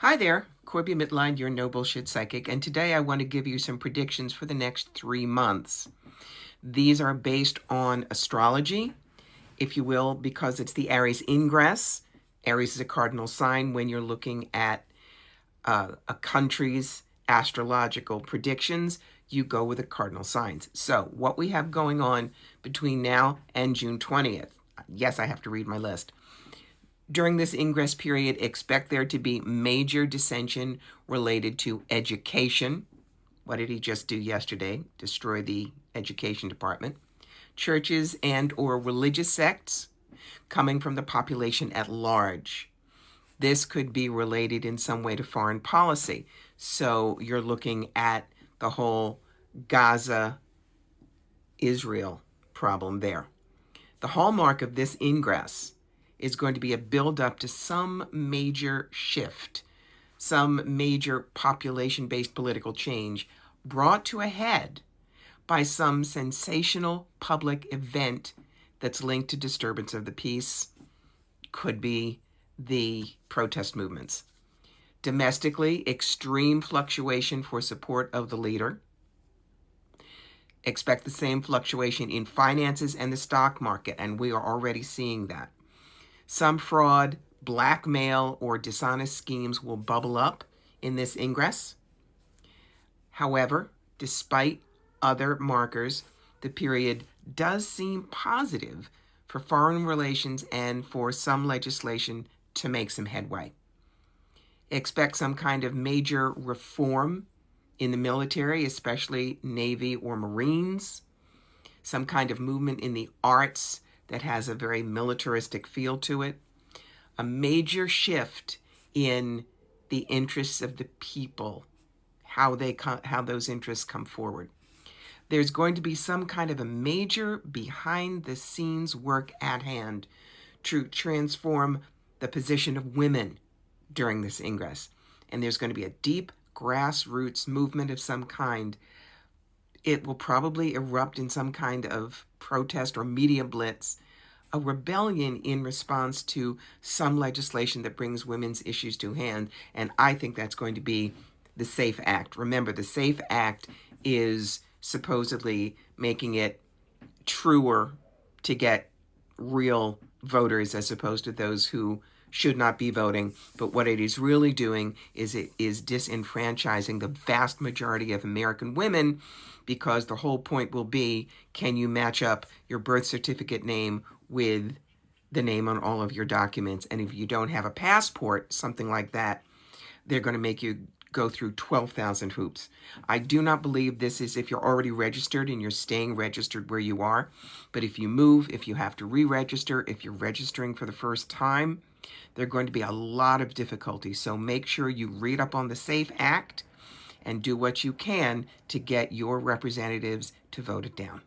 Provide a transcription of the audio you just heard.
Hi there, Corby Midline, your no bullshit psychic, and today I want to give you some predictions for the next 3 months. These are based on astrology, if you will, because it's the Aries ingress. Aries is a cardinal sign when you're looking at a country's astrological predictions. You go with the cardinal signs. So what we have going on between now and June 20th. Yes, I have to read my list. During this ingress period, expect there to be major dissension related to education. What did he just do yesterday? Destroy the education department. Churches and or religious sects coming from the population at large. This could be related in some way to foreign policy. So you're looking at the whole Gaza-Israel problem there. The hallmark of this ingress is going to be a build-up to some major shift, some major population-based political change brought to a head by some sensational public event that's linked to disturbance of the peace. Could be the protest movements. Domestically, extreme fluctuation for support of the leader. Expect the same fluctuation in finances and the stock market, and we are already seeing that. Some fraud, blackmail, or dishonest schemes will bubble up in this ingress. However, despite other markers, the period does seem positive for foreign relations and for some legislation to make some headway. Expect some kind of major reform in the military, especially Navy or Marines. Some kind of movement in the arts that has a very militaristic feel to it. A major shift in the interests of the people, how those interests come forward. There's going to be some kind of a major behind-the-scenes work at hand to transform the position of women during this ingress. And there's going to be a deep grassroots movement of some kind. It will probably erupt in some kind of protest or media blitz, a rebellion in response to some legislation that brings women's issues to hand. And I think that's going to be the SAFE Act. Remember, the SAFE Act is supposedly making it truer to get real voters as opposed to those who should not be voting. But what it is really doing is it is disenfranchising the vast majority of American women, because the whole point will be, can you match up your birth certificate name with the name on all of your documents? And if you don't have a passport, something like that, they're going to make you go through 12,000 hoops. I do not believe this is if you're already registered and you're staying registered where you are. But if you move, if you have to re-register, if you're registering for the first time, there are going to be a lot of difficulties. So make sure you read up on the SAFE Act and do what you can to get your representatives to vote it down.